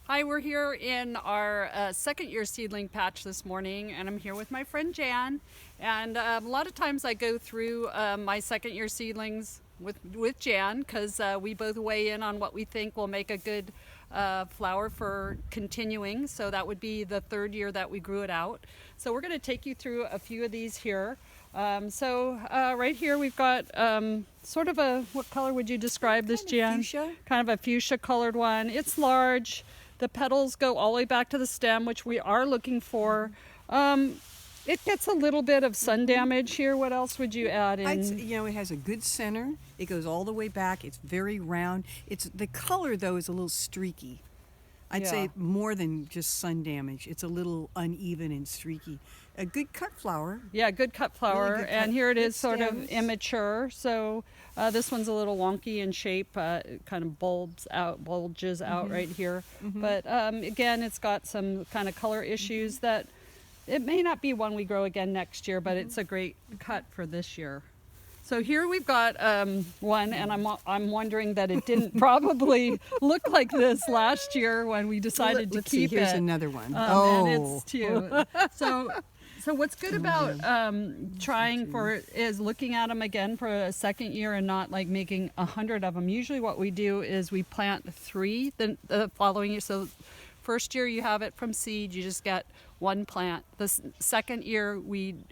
Hi, we're here in our second year seedling patch this morning, and I'm here with my friend Jan. And a lot of times I go through my second year seedlings with Jan because we both weigh in on what we think will make a good flower for continuing. So that would be the third year that we grew it out. So we're going to take you through a few of these here. Right here we've got sort of a, what color would you describe this, Jan? Fuchsia. Kind of a fuchsia colored one. It's large. The petals go all the way back to the stem, which we are looking for. It gets a little bit of sun damage here. What else would you add in? It has a good center. It goes all the way back. It's very round. The color though is a little streaky. I'd say more than just sun damage. It's a little uneven and streaky. A good cut flower. Yeah, good cut flower. Really good and cut. here it is, It sort of stems. immature. So this one's a little wonky in shape. It kind of bulges out right here. But again, it's got some kind of color issues that it may not be one we grow again next year, but it's a great cut for this year. So here we've got one, and I'm wondering that it didn't probably look like this last year when we decided to Let's keep see, here's it. another one. And it's two. So what's good about trying for is looking at them again for a second year and not like making 100 of them. Usually what we do is we plant 3 the following year. So first year you have it from seed, you just get one plant. The second year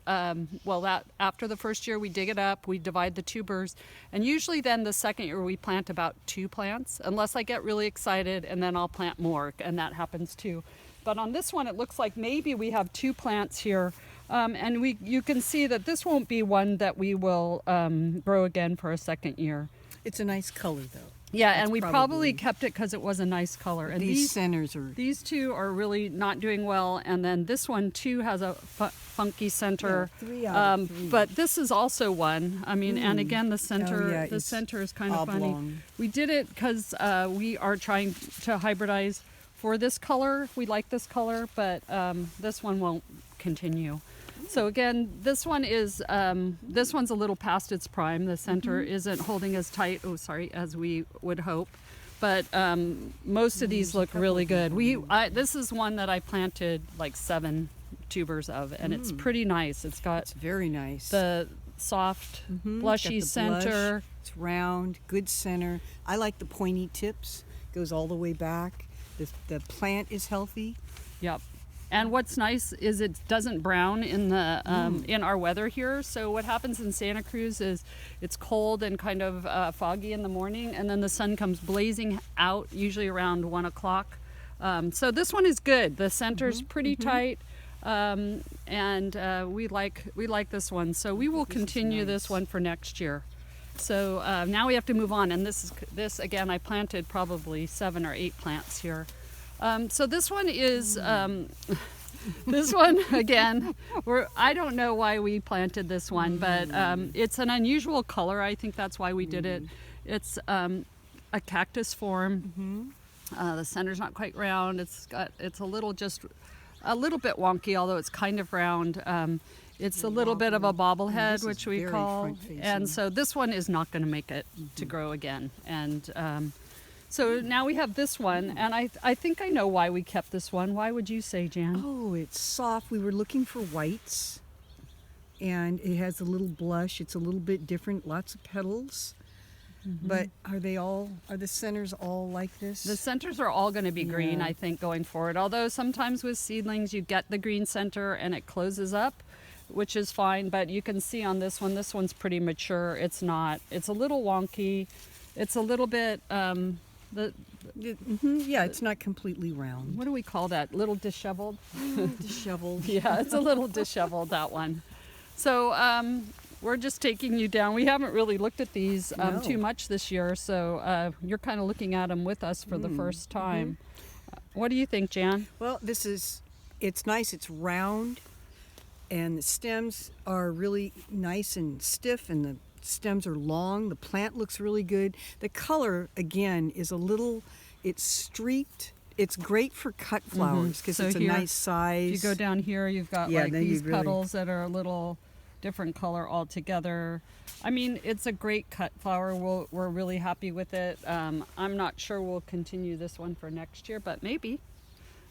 after the first year we dig it up, we divide the tubers, and usually then the second year we plant about 2 plants, unless I get really excited, and then I'll plant more, and that happens too. But on this one, it looks like maybe we have 2 plants here, and you can see that this won't be one that we will grow again for a second year. It's a nice color though. Yeah, That's and we probably kept it because it was a nice color. And these centers are. These 2 are really not doing well, and then this one too has a funky center. Yeah, 3 out of 3. But this is also one. I mean, and again, the center, yeah, center is kind of oblong. funny. We did it because we are trying to hybridize for this color. We like this color, but this one won't continue. So again, this one's a little past its prime. The center isn't holding as tight, as we would hope. But most of these look really good. This is one that I planted like 7 tubers of, and it's pretty nice. It's very nice. the soft, blushy Got the center. blush. It's round, good center. I like the pointy tips. Goes all the way back. The plant is healthy. Yep. And what's nice is it doesn't brown in the in our weather here. So what happens in Santa Cruz is it's cold and kind of foggy in the morning, and then the sun comes blazing out, usually around 1 o'clock. So this one is good. The center's pretty tight, and we like this one. So we will continue this one for next year. So now we have to move on, and this again, I planted probably 7 or 8 plants here. So this one is this one again. I don't know why we planted this one, but it's an unusual color. I think that's why we did it. It's a cactus form. The center's not quite round. It's a little bit wonky, although it's kind of round. It's a little bit of a bobblehead, which we call, and so this one is not going to make it to grow again. And so now we have this one, and I think I know why we kept this one. Why would you say, Jan? Oh, it's soft. We were looking for whites, and it has a little blush. It's a little bit different, lots of petals. But are the centers all like this? The centers are all going to be green, Yeah. I think, going forward. Although sometimes with seedlings you get the green center and it closes up, which is fine. But you can see on this one's pretty mature. It's not. It's a little wonky. It's a little bit, it's not completely round. what do we call that? Little disheveled? Disheveled. Yeah, it's a little disheveled, that one. So we're just taking you down. We haven't really looked at these No. too much this year, so you're kind of looking at them with us for the first time. What do you think, Jan? Well, it's nice. It's round, and the stems are really nice and stiff, and the stems are long. The plant looks really good. The color, again, is it's streaked. It's great for cut flowers because So it's a here, nice size. If you go down here, you've got like then these you really- petals that are a little different color altogether. I mean, it's a great cut flower. We're really happy with it. I'm not sure we'll continue this one for next year, but maybe.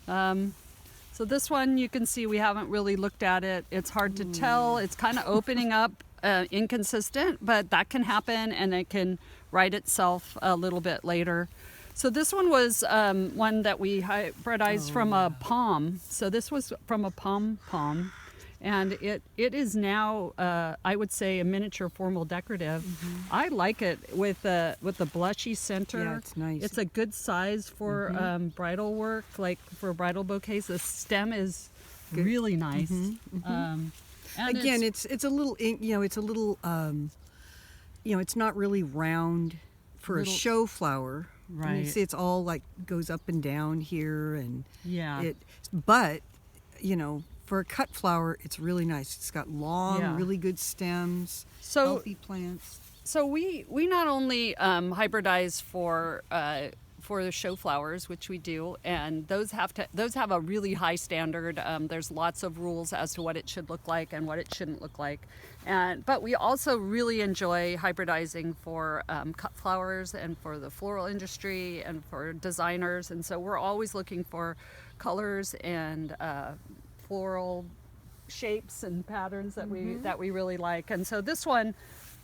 So this one, you can see we haven't really looked at it. It's hard to tell. It's kind of opening up, inconsistent, but that can happen, and it can right itself a little bit later. So this one was one that we hybridized from a palm. So this was from a palm, and it is now, I would say, a miniature formal decorative. I like it with the blushy center. Yeah, it's nice. It's a good size for bridal work, like for bridal bouquets. The stem is really nice. And Again, it's a little, it's a little, it's not really round for a show flower. Right. And you see it's all like goes up and down here, and Yeah. but for a cut flower, it's really nice. It's got long, really good stems, healthy plants. So we not only hybridize for the show flowers, which we do, and those have a really high standard. There's lots of rules as to what it should look like and what it shouldn't look like, but we also really enjoy hybridizing for cut flowers and for the floral industry and for designers, and so we're always looking for colors and floral shapes and patterns that we really like. And so this one,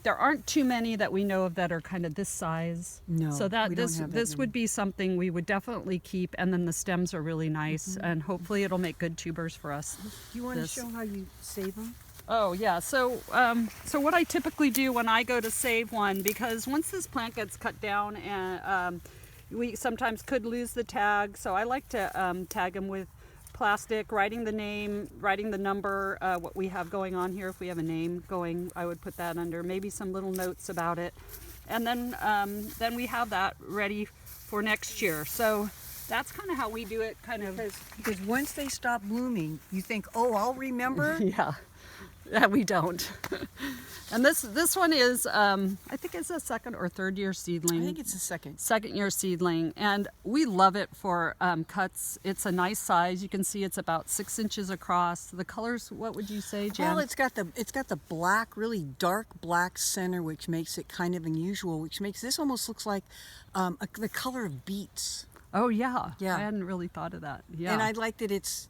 there aren't too many that we know of that are kind of this size. No, so that we don't have that this many. would be something we would definitely keep, and then the stems are really nice, and hopefully it'll make good tubers for us. Do you want to show how you save them? Oh yeah, so what I typically do when I go to save one, because once this plant gets cut down, and we sometimes could lose the tag, so I like to tag them with plastic, writing the name, writing the number, what we have going on here. If we have a name going, I would put that under, maybe some little notes about it, and then we have that ready for next year. So that's kind of how we do it, kind of. Because once they stop blooming, you think, oh, I'll remember. Yeah, we don't. And this one is, I think it's a second or third year seedling. I think it's a second. Second year seedling, and we love it for cuts. It's a nice size. You can see it's about 6 inches across. The colors, what would you say, Jan? Well, it's got the black, really dark black center, which makes it kind of unusual. Which makes this almost looks like the color of beets. Oh yeah, Yeah. I hadn't really thought of that. Yeah, And I like that it's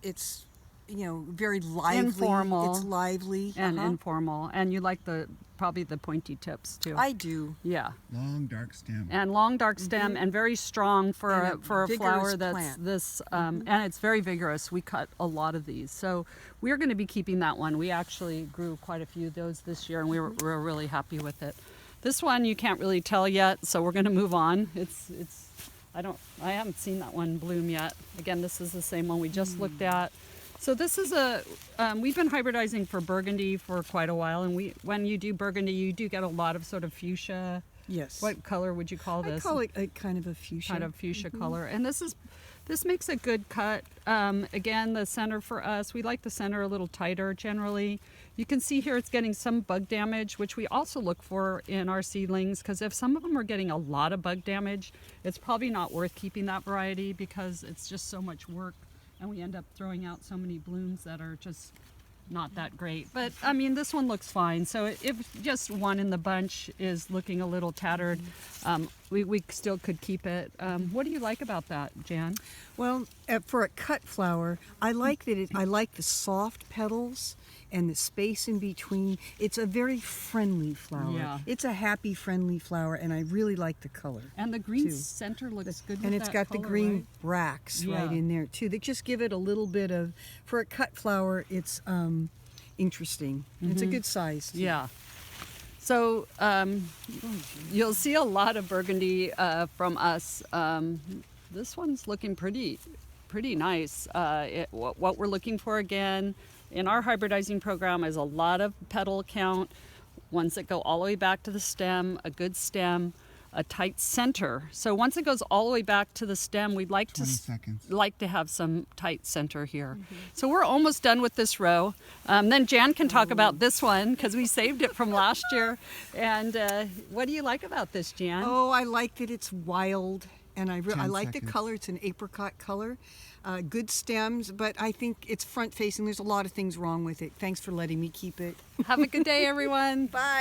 very lively. Informal. It's lively and informal, and you like probably the pointy tips too. I do. Yeah. Long dark stem. And long dark stem, and very strong for a vigorous flower that's plant. this, and it's very vigorous. We cut a lot of these, so we're going to be keeping that one. We actually grew quite a few of those this year, and we're really happy with it. This one you can't really tell yet, so we're going to move on. I haven't seen that one bloom yet. Again, this is the same one we just looked at. So this is we've been hybridizing for burgundy for quite a while, and when you do burgundy, you do get a lot of sort of fuchsia. Yes. What color would you call this? I call it a kind of a fuchsia. Kind of fuchsia color. And this makes a good cut. Again, the center for us, we like the center a little tighter generally. You can see here it's getting some bug damage, which we also look for in our seedlings, because if some of them are getting a lot of bug damage, it's probably not worth keeping that variety because it's just so much work, and we end up throwing out so many blooms that are just not that great. But I mean, this one looks fine. So if just one in the bunch is looking a little tattered, we still could keep it. What do you like about that, Jan? Well, for a cut flower, I like that. I like the soft petals and the space in between. It's a very friendly flower. Yeah. It's a happy, friendly flower, and I really like the color. And the green too. center looks good. And with it's that got color, the green right? bracts Yeah. right in there too. They just give it a little bit of. For a cut flower, it's interesting. It's a good size too. Yeah. So you'll see a lot of burgundy from us. This one's looking pretty nice. What we're looking for again in our hybridizing program is a lot of petal count, ones that go all the way back to the stem, a good stem, a tight center. So once it goes all the way back to the stem, we'd like 20 seconds. like to have some tight center here. So we're almost done with this row. Then Jan can talk about this one because we saved it from last year. And what do you like about this, Jan? Oh, I like that it's wild, and I 10 like the seconds. color. It's an apricot color. good stems, but I think it's front facing. There's a lot of things wrong with it. Thanks for letting me keep it. Have a good day, everyone. Bye.